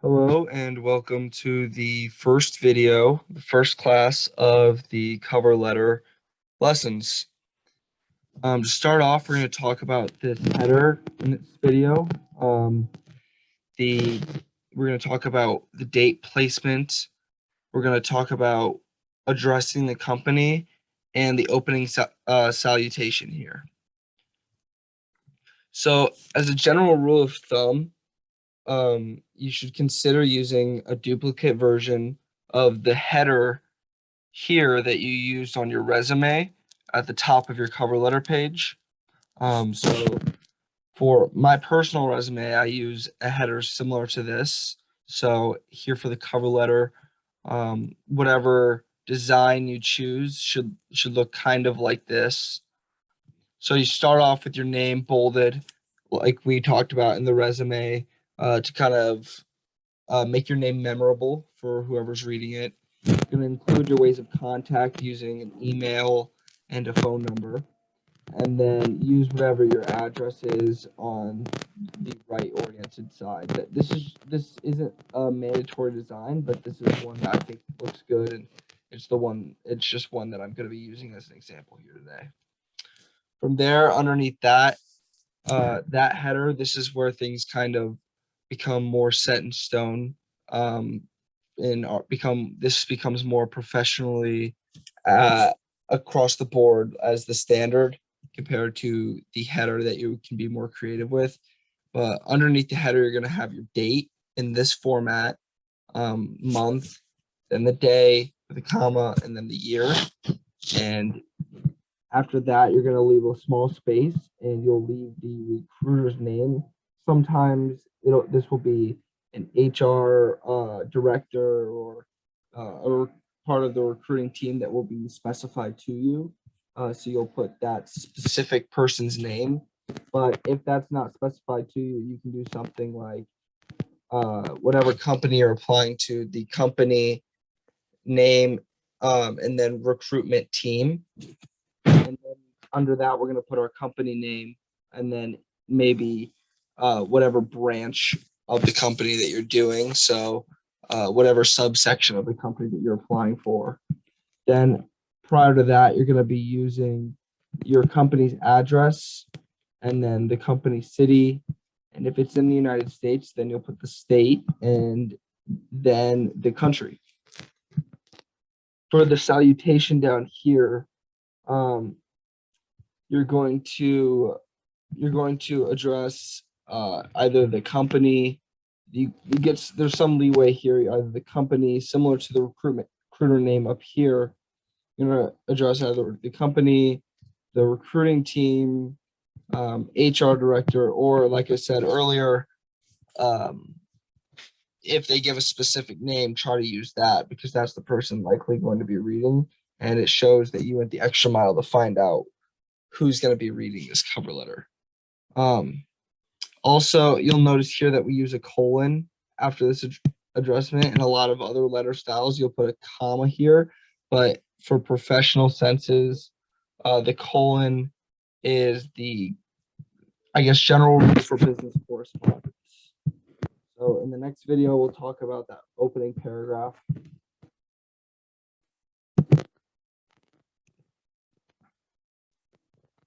Hello and welcome to the first video, the first class of the cover letter lessons. To start off, we're going to talk about this header in this video. The we're going to talk about the date placement. We're going to talk about addressing the company and the opening salutation here. So, as a general rule of thumb, you should consider using a duplicate version of the header here that you used on your resume at the top of your cover letter page. So for my personal resume, I use a header similar to this. So here for the cover letter, whatever design you choose should look kind of like this. So you start off with your name bolded, like we talked about in the resume, to kind of make your name memorable for whoever's reading it. You're going to include your ways of contact using an email and a phone number, and then use whatever your address is on the right-oriented side. This isn't a mandatory design, but this is one that I think looks good, and it's just one that I'm going to be using as an example here today. From there, underneath that header, this is where things kind of become more set in stone, and this becomes more professionally uh, across the board as the standard compared to the header that you can be more creative with. But underneath the header, you're going to have your date in this format, month, then the day with a comma, and then the year. And after that, you're going to leave a small space and you'll leave the recruiter's name. Sometimes this will be an HR director or part of the recruiting team that will be specified to you. So you'll put that specific person's name. But if that's not specified to you, you can do something like whatever company you're applying to, the company name, and then recruitment team. And then under that, we're going to put our company name and then maybe whatever branch of the company that you're doing. So whatever subsection of the company that you're applying for. Then prior to that, you're going to be using your company's address and then the company city. And if it's in the United States, then you'll put the state and then the country. For the salutation down here, you're going to address either the company. There's some leeway here, either the company similar to the recruiter name up here. You're going to address either the company, the recruiting team, HR director, or like I said earlier, if they give a specific name, try to use that because that's the person likely going to be reading, and it shows that you went the extra mile to find out who's going to be reading this cover letter. Also, you'll notice here that we use a colon after this addressment. In a lot of other letter styles, you'll put a comma here, but for professional senses, the colon is the, I guess, general rule for business correspondence. So in the next video, we'll talk about that opening paragraph